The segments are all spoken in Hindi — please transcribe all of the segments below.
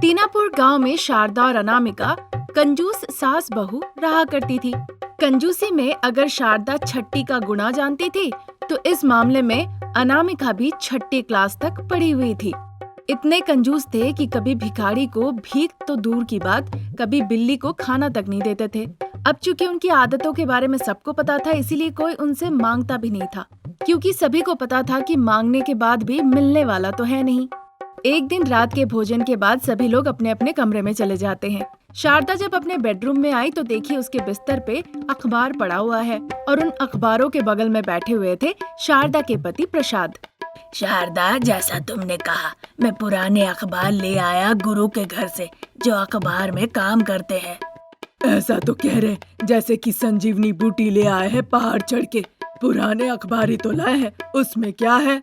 हस्तिनापुर गांव में शारदा और अनामिका कंजूस सास बहू रहा करती थी। कंजूसी में अगर शारदा छठी का गुणा जानती थी, तो इस मामले में अनामिका भी छठी क्लास तक पढ़ी हुई थी। इतने कंजूस थे कि कभी भिखारी को भीख तो दूर की बात, कभी बिल्ली को खाना तक नहीं देते थे। अब चूंकि उनकी आदतों के बारे में सबको पता था, इसीलिए कोई उनसे मांगता भी नहीं था, क्योंकि सभी को पता था कि मांगने के बाद भी मिलने वाला तो है नहीं। एक दिन रात के भोजन के बाद सभी लोग अपने अपने कमरे में चले जाते हैं। शारदा जब अपने बेडरूम में आई तो देखी उसके बिस्तर पे अखबार पड़ा हुआ है और उन अखबारों के बगल में बैठे हुए थे शारदा के पति प्रसाद। शारदा, जैसा तुमने कहा, मैं पुराने अखबार ले आया गुरु के घर से, जो अखबार में काम करते हैं। ऐसा तो कह रहे जैसे कि संजीवनी बूटी ले आए हैं पहाड़ चढ़ के। पुराने अखबार ही तो लाए हैं, उसमें क्या है?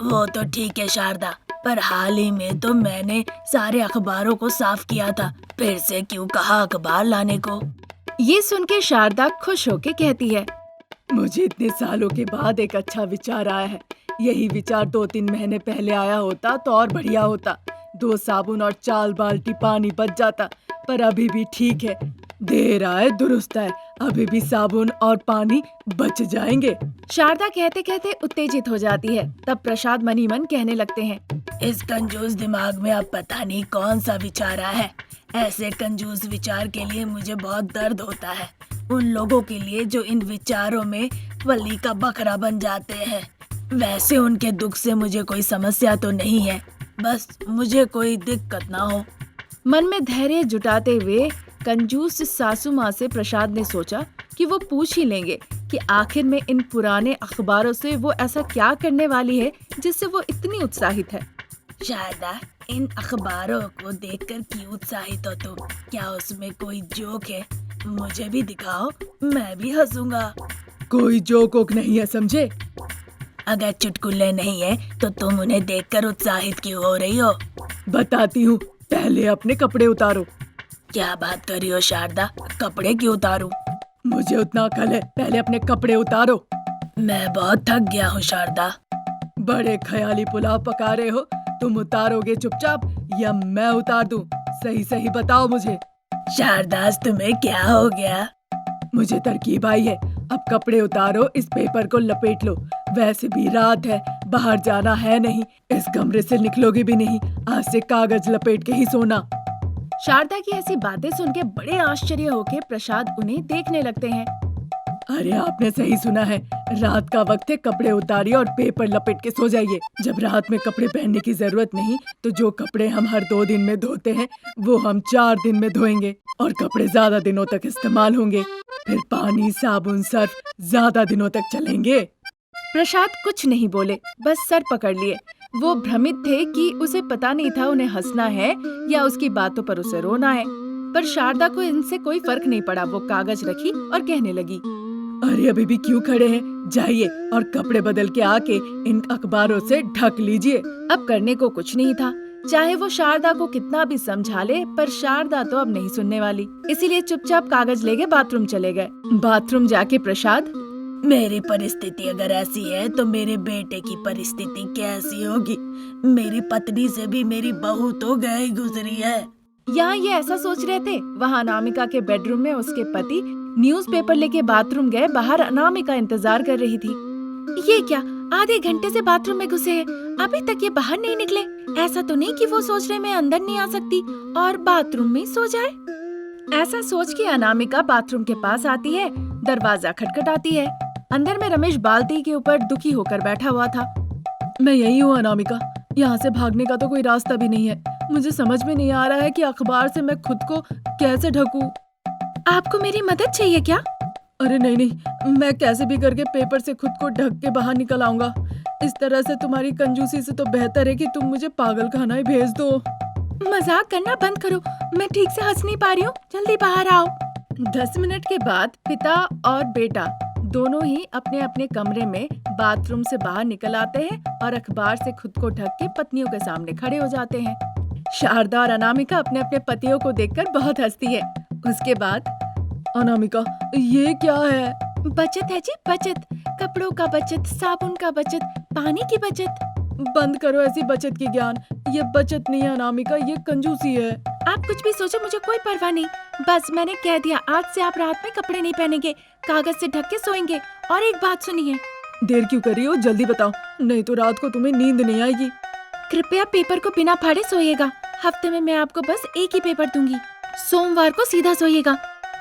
वो तो ठीक है शारदा, पर हाल ही में तो मैंने सारे अखबारों को साफ किया था, फिर से क्यों कहा अखबार लाने को? ये सुन के शारदा खुश होके कहती है, मुझे इतने सालों के बाद एक अच्छा विचार आया है। यही विचार 2-3 महीने पहले आया होता तो और बढ़िया होता। 2 साबुन और 4 बाल्टी पानी बच जाता, पर अभी भी ठीक है। देर आए दुरुस्त आए, अभी भी साबुन और पानी बच जाएंगे। शारदा कहते कहते उत्तेजित हो जाती है। तब प्रसाद मनी मन कहने लगते हैं, इस कंजूस दिमाग में अब पता नहीं कौन सा विचार आया है। ऐसे कंजूस विचार के लिए मुझे बहुत दर्द होता है। उन लोगों के लिए जो इन विचारों में वली का बकरा बन जाते हैं। वैसे उनके दुख से मुझे कोई समस्या तो नहीं है, बस मुझे कोई दिक्कत ना हो। मन में धैर्य जुटाते हुए कंजूस सासू माँ से प्रसाद ने सोचा कि वो पूछ ही लेंगे कि आखिर में इन पुराने अखबारों से वो ऐसा क्या करने वाली है जिससे वो इतनी उत्साहित है। शारदा, इन अखबारों को देखकर क्यों उत्साहित हो तुम? क्या उसमें कोई जोक है? मुझे भी दिखाओ, मैं भी हंसूंगा। कोई जोक वोक नहीं है, समझे? अगर चुटकुले नहीं है तो तुम उन्हें देखकर उत्साहित क्यों हो रही हो? बताती हूँ, पहले अपने कपड़े उतारो। क्या बात कर रही हो शारदा? कपड़े क्यों उतारूं? मुझे उतना अकल है, पहले अपने कपड़े उतारो। मैं बहुत थक गया हूँ शारदा। बड़े ख्याली पुलाव पका रहे हो। तुम उतारोगे चुपचाप या मैं उतार दूं? सही सही बताओ मुझे। शारदा, तुम्हें क्या हो गया? मुझे तरकीब आई है। अब कपड़े उतारो, इस पेपर को लपेट लो। वैसे भी रात है, बाहर जाना है नहीं, इस कमरे से निकलोगे भी नहीं। आज से कागज लपेट के ही सोना। शारदा की ऐसी बातें सुन के बड़े आश्चर्य होके प्रसाद उन्हें देखने लगते हैं। अरे आपने सही सुना है, रात का वक्त है, कपड़े उतारिए और पेपर लपेट के सो जाइए। जब रात में कपड़े पहनने की जरूरत नहीं, तो जो कपड़े हम हर 2 दिन में धोते हैं वो हम 4 दिन में धोएंगे और कपड़े ज्यादा दिनों तक इस्तेमाल होंगे। फिर पानी, साबुन, सर्फ ज्यादा दिनों तक चलेंगे। प्रसाद कुछ नहीं बोले, बस सर पकड़ लिए। वो भ्रमित थे कि उसे पता नहीं था उन्हें हंसना है या उसकी बातों पर उसे रोना है। पर शारदा को इनसे कोई फर्क नहीं पड़ा। वो कागज रखी और कहने लगी, अरे अभी भी क्यों खड़े हैं? जाइए और कपड़े बदल के आके इन अखबारों से ढक लीजिए। अब करने को कुछ नहीं था। चाहे वो शारदा को कितना भी समझा ले, पर शारदा तो अब नहीं सुनने वाली। इसीलिए चुपचाप कागज लेके बाथरूम चले गए। बाथरूम जाके प्रसाद, मेरी परिस्थिति अगर ऐसी है तो मेरे बेटे की परिस्थिति कैसी होगी? मेरी पत्नी से भी मेरी बहू तो गई गुजरी है। यहाँ ये ऐसा सोच रहे थे, वहाँ अनामिका के बेडरूम में उसके पति न्यूज़पेपर लेके बाथरूम गए। बाहर अनामिका इंतजार कर रही थी। ये क्या, आधे घंटे से बाथरूम में घुसे हैं, अभी तक ये बाहर नहीं निकले? ऐसा तो नहीं कि वो सोच रहे मैं अंदर नहीं आ सकती और बाथरूम में सो जाए? ऐसा सोच के अनामिका बाथरूम के पास आती है। दरवाजा खटखटाती है। अंदर में रमेश बाल्टी के ऊपर दुखी होकर बैठा हुआ था। मैं यही हूँ अनामिका, यहाँ से भागने का तो कोई रास्ता भी नहीं है। मुझे समझ में नहीं आ रहा है कि अखबार से मैं खुद को कैसे ढकूं। आपको मेरी मदद चाहिए क्या? अरे नहीं, मैं कैसे भी करके पेपर से खुद को ढक के बाहर निकल आऊंगा। इस तरह से तुम्हारी कंजूसी से तो बेहतर है कि तुम मुझे पागल खाना ही भेज दो। मजाक करना बंद करो, मैं ठीक से हंस नहीं पा रही हूँ, जल्दी बाहर आओ। 10 मिनट के बाद पिता और बेटा दोनों ही अपने अपने कमरे में बाथरूम से बाहर निकल आते हैं और अखबार से खुद को ढक के पत्नियों के सामने खड़े हो जाते हैं। शारदा और अनामिका अपने अपने पतियों को देखकर बहुत हंसती है। उसके बाद, अनामिका ये क्या है? बचत है जी, बचत। कपड़ों का बचत, साबुन का बचत, पानी की बचत। बंद करो ऐसी बचत की ज्ञान। ये बचत नहीं है अनामिका, ये कंजूसी है। आप कुछ भी सोचो, मुझे कोई परवाह नहीं। बस मैंने कह दिया, आज से आप रात में कपड़े नहीं पहनेंगे, कागज से ढक के सोएंगे। और एक बात सुनिए। देर क्यों कर रही हो, जल्दी बताओ, नहीं तो रात को तुम्हें नींद नहीं आएगी। कृपया पेपर को बिना फाड़े सोइएगा। हफ्ते में मैं आपको बस एक ही पेपर दूंगी। सोमवार को सीधा सोइएगा,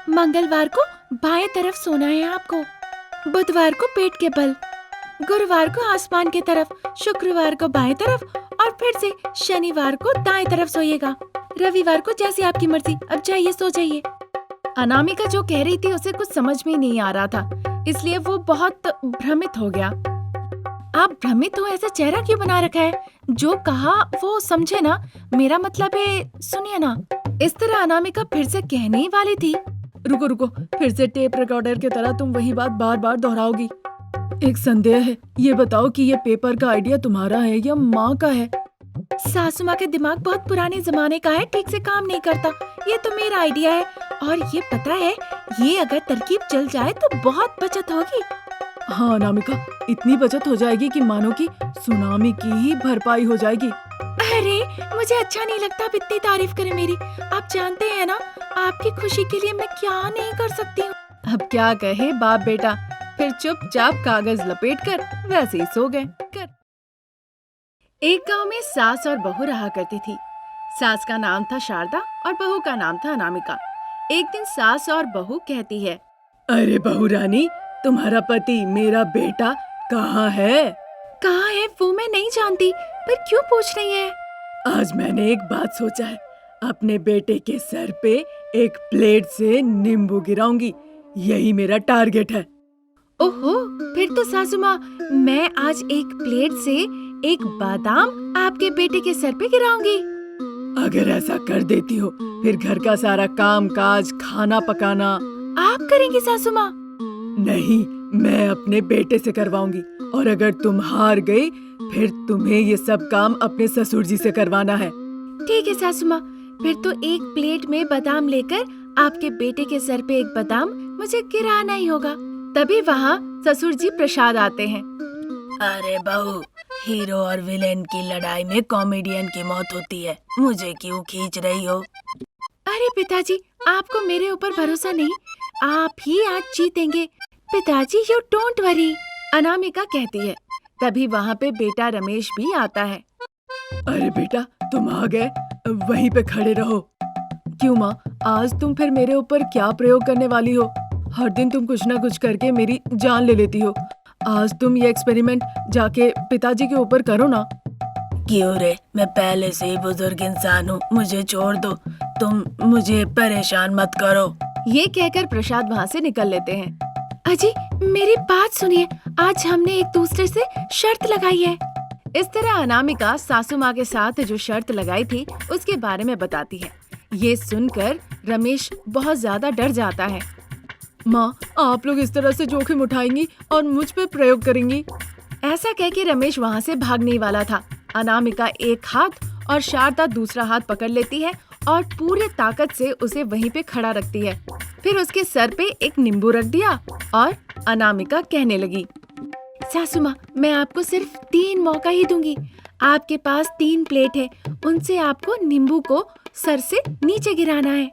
मंगलवार को बाएं तरफ सोना है आपको, बुधवार को पेट के बल, गुरुवार को आसमान की तरफ, शुक्रवार को बाएं तरफ और फिर से शनिवार को दाएं तरफ सोइएगा। रविवार को जैसी आपकी मर्जी। अब जाइए, सो जाइए। अनामिका जो कह रही थी उसे कुछ समझ में नहीं आ रहा था, इसलिए वो बहुत भ्रमित हो गया। आप भ्रमित हो ऐसा चेहरा क्यों बना रखा है? जो कहा वो समझे ना, मेरा मतलब है सुनिए ना। इस तरह अनामिका फिर से कहने ही वाली थी। रुको रुको, फिर से टेप रिकॉर्डर की तरह तुम वही बात बार बार दोहराओगी। एक संदेह है, ये बताओ कि ये पेपर का आइडिया तुम्हारा है या माँ का है? सासू माँ का दिमाग बहुत पुराने जमाने का है, ठीक से काम नहीं करता। ये तो मेरा आइडिया है और ये पता है, ये अगर तरकीब चल जाए तो बहुत बचत होगी। हाँ अनामिका, इतनी बचत हो जाएगी कि मानो कि सुनामी की ही भरपाई हो जाएगी। अरे मुझे अच्छा नहीं लगता आप इतनी तारीफ करें मेरी। आप जानते हैं ना, आपकी खुशी के लिए मैं क्या नहीं कर सकती हूँ। अब क्या कहे बाप बेटा, फिर चुपचाप कागज लपेटकर वैसे ही सो गए। एक गांव में सास और बहू रहा करती थी। सास का नाम था शारदा और बहू का नाम था अनामिका। एक दिन सास और बहू कहती है, अरे बहू रानी, तुम्हारा पति मेरा बेटा कहाँ है? कहाँ है वो मैं नहीं जानती, पर क्यों पूछ रही है? आज मैंने एक बात सोचा है, अपने बेटे के सर पे एक प्लेट से नींबू गिराऊंगी, यही मेरा टारगेट है। ओहो, फिर तो सासू माँ, मैं आज एक प्लेट से एक बादाम आपके बेटे के सर पे गिराऊंगी। अगर ऐसा कर देती हो, फिर घर का सारा काम काज, खाना पकाना आप करेंगी सासू माँ? नहीं, मैं अपने बेटे से करवाऊंगी। और अगर तुम हार गई, फिर तुम्हें ये सब काम अपने ससुर जी से करवाना है। ठीक है सासू माँ, फिर तो एक प्लेट में बादाम लेकर आपके बेटे के सर पे एक बादाम मुझे गिराना ही होगा। तभी वहाँ ससुर जी प्रसाद आते हैं। अरे बहू, हीरो और विलेन की लड़ाई में कॉमेडियन की मौत होती है, मुझे क्यों खींच रही हो? अरे पिताजी, आपको मेरे ऊपर भरोसा नहीं? आप ही आज जीतेंगे। पिताजी यू डोंट वरी, अनामिका कहती है। तभी वहाँ पे बेटा रमेश भी आता है। अरे बेटा, तुम आ गए, वहीं पे खड़े रहो। क्यों माँ, आज तुम फिर मेरे ऊपर क्या प्रयोग करने वाली हो? हर दिन तुम कुछ ना कुछ करके मेरी जान ले लेती हो। आज तुम ये एक्सपेरिमेंट जाके पिताजी के ऊपर करो ना। क्यों रे, मैं पहले से ही बुजुर्ग इंसान हूँ, मुझे छोड़ दो, तुम मुझे परेशान मत करो। ये कहकर प्रसाद वहाँ से निकल लेते हैं। अजी मेरी बात सुनिए, आज हमने एक दूसरे से शर्त लगाई है। इस तरह अनामिका सासू माँ के साथ जो शर्त लगाई थी उसके बारे में बताती है। ये सुनकर रमेश बहुत ज्यादा डर जाता है। माँ, आप लोग इस तरह से जोखिम उठाएंगी और मुझ पे प्रयोग करेंगी? ऐसा कह के रमेश वहाँ से भागने वाला था। अनामिका एक हाथ और शारदा दूसरा हाथ पकड़ लेती है और पूरे ताकत से उसे वहीं पे खड़ा रखती है। फिर उसके सर पे एक नींबू रख दिया और अनामिका कहने लगी, सासू माँ, मैं आपको सिर्फ 3 मौका ही दूंगी। आपके पास 3 प्लेट है, उनसे आपको नींबू को सर से नीचे गिराना है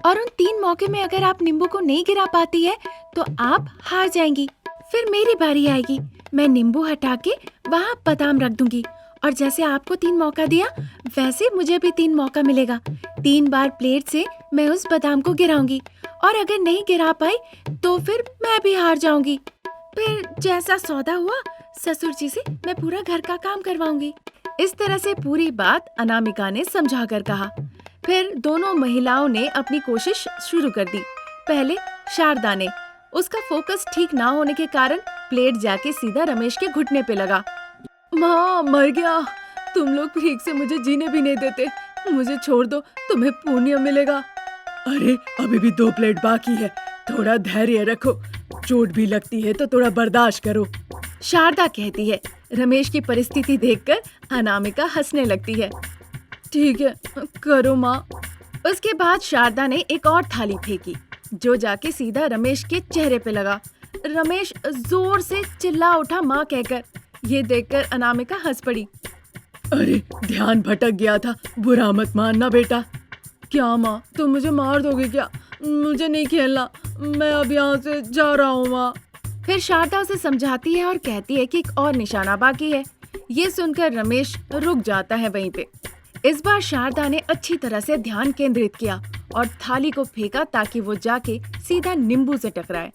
और उन 3 मौके में अगर आप नींबू को नहीं गिरा पाती है तो आप हार जाएंगी। फिर मेरी बारी आएगी, मैं नींबू हटा के वहाँ बादाम रख दूंगी और जैसे आपको 3 मौका दिया वैसे मुझे भी 3 मौका मिलेगा। 3 बार प्लेट से मैं उस बादाम को गिराऊंगी और अगर नहीं गिरा पाई तो फिर मैं भी हार जाऊंगी। फिर जैसा सौदा हुआ, ससुर जी से मैं पूरा घर का काम करवाऊंगी। इस तरह से पूरी बात अनामिका ने समझा कर कहा। फिर दोनों महिलाओं ने अपनी कोशिश शुरू कर दी। पहले शारदा ने, उसका फोकस ठीक ना होने के कारण प्लेट जाके सीधा रमेश के घुटने पे लगा। माँ, मर गया, तुम लोग ठीक से मुझे जीने भी नहीं देते, मुझे छोड़ दो, तुम्हें पुण्य मिलेगा। अरे अभी भी 2 प्लेट बाकी है, थोड़ा धैर्य रखो, चोट भी लगती है तो थोड़ा बर्दाश्त करो। शारदा कहती है। रमेश की परिस्थिति देखकर अनामिका हंसने लगती है। ठीक है, करो माँ। उसके बाद शारदा ने एक और थाली फेंकी जो जाके सीधा रमेश के चेहरे पे लगा। रमेश जोर से चिल्ला उठा माँ कहकर। ये देखकर अनामिका हंस पड़ी। अरे ध्यान भटक गया था, बुरा मत मानना बेटा। क्या माँ, तुम मुझे मार दोगे क्या? मुझे नहीं खेलना, मैं अब यहाँ से जा रहा हूँ माँ। फिर शारदा उसे समझाती है और कहती है कि एक और निशाना बाकी है। ये सुनकर रमेश रुक जाता है वहीं पे। इस बार शारदा ने अच्छी तरह से ध्यान केंद्रित किया और थाली को फेंका ताकि वो जाके सीधा नींबू से टकराए।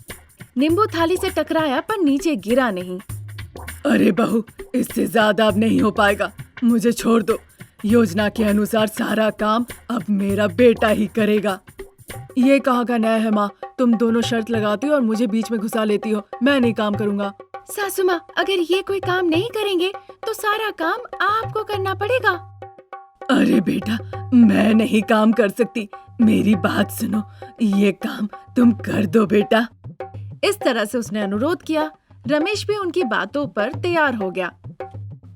नींबू थाली से टकराया पर नीचे गिरा नहीं। अरे बहू, इससे ज्यादा अब नहीं हो पाएगा, मुझे छोड़ दो। योजना के अनुसार सारा काम अब मेरा बेटा ही करेगा। ये कहाँ का न्याय है माँ? तुम दोनों शर्त लगाती हो और मुझे बीच में घुसा लेती हो। मैं नहीं काम करूँगा। सासू माँ, अगर ये कोई काम नहीं करेंगे तो सारा काम आपको करना पड़ेगा। अरे बेटा, मैं नहीं काम कर सकती, मेरी बात सुनो, ये काम तुम कर दो बेटा। इस तरह से उसने अनुरोध किया। रमेश भी उनकी बातों पर तैयार हो गया।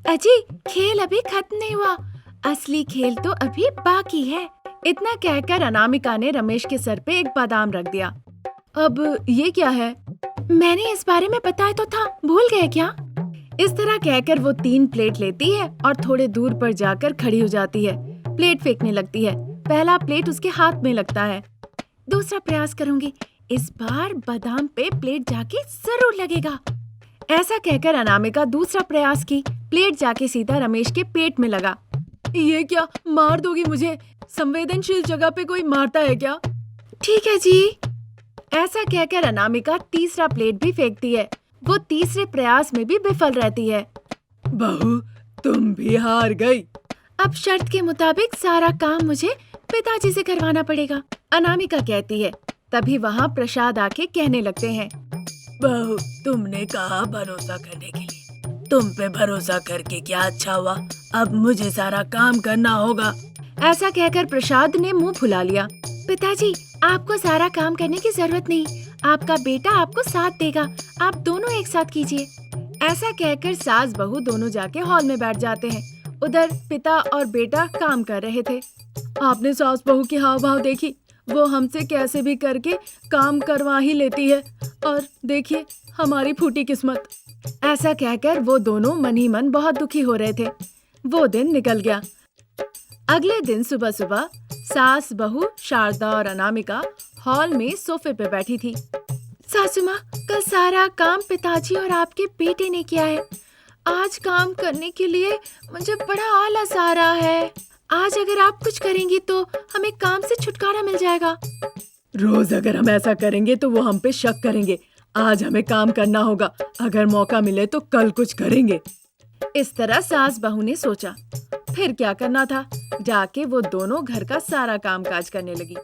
अजी, खेल अभी खत्म नहीं हुआ, असली खेल तो अभी बाकी है। इतना कहकर अनामिका ने रमेश के सर पे एक बादाम रख दिया। अब ये क्या है? मैंने इस बारे में बताया तो था, भूल गए क्या? इस तरह कहकर वो 3 प्लेट लेती है और थोड़े दूर पर जाकर खड़ी हो जाती है। प्लेट फेंकने लगती है। पहला प्लेट उसके हाथ में लगता है। दूसरा प्रयास करूंगी, इस बार बादाम पे प्लेट जाके जरूर लगेगा। ऐसा कहकर अनामिका दूसरा प्रयास की। प्लेट जाके सीधा रमेश के पेट में लगा। ये क्या, मार दोगी मुझे? संवेदनशील जगह पे कोई मारता है क्या? ठीक है जी। ऐसा कहकर अनामिका तीसरा प्लेट भी फेंकती है। वो तीसरे प्रयास में भी विफल रहती है। बहू, तुम भी हार गई। अब शर्त के मुताबिक सारा काम मुझे पिताजी से करवाना पड़ेगा, अनामिका कहती है। तभी वहाँ प्रसाद आके कहने लगते हैं। बहू, तुमने कहा भरोसा करने के लिए, तुम पे भरोसा करके क्या अच्छा हुआ, अब मुझे सारा काम करना होगा। ऐसा कहकर प्रसाद ने मुंह फुला लिया। पिताजी, आपको सारा काम करने की जरूरत नहीं, आपका बेटा आपको साथ देगा, आप दोनों एक साथ कीजिए। ऐसा कहकर सास बहू दोनों जाके हॉल में बैठ जाते हैं। उधर पिता और बेटा काम कर रहे थे। आपने सास बहू की हाव भाव देखी? वो हमसे कैसे भी करके काम करवा ही लेती है, और देखिए हमारी फूटी किस्मत। ऐसा कहकर वो दोनों मन ही मन बहुत दुखी हो रहे थे। वो दिन निकल गया। अगले दिन सुबह सुबह सास बहू शारदा और अनामिका हॉल में सोफे पे बैठी थी। सासू माँ, कल सारा काम पिताजी और आपके बेटे ने किया है। आज काम करने के लिए मुझे बड़ा आलस आ रहा है। आज अगर आप कुछ करेंगी तो हमें काम से छुटकारा मिल जाएगा। रोज अगर हम ऐसा करेंगे तो वो हम पे शक करेंगे। आज हमें काम करना होगा, अगर मौका मिले तो कल कुछ करेंगे। इस तरह सास बहू ने सोचा। फिर क्या करना था, जाके वो दोनों घर का सारा काम काज करने लगी।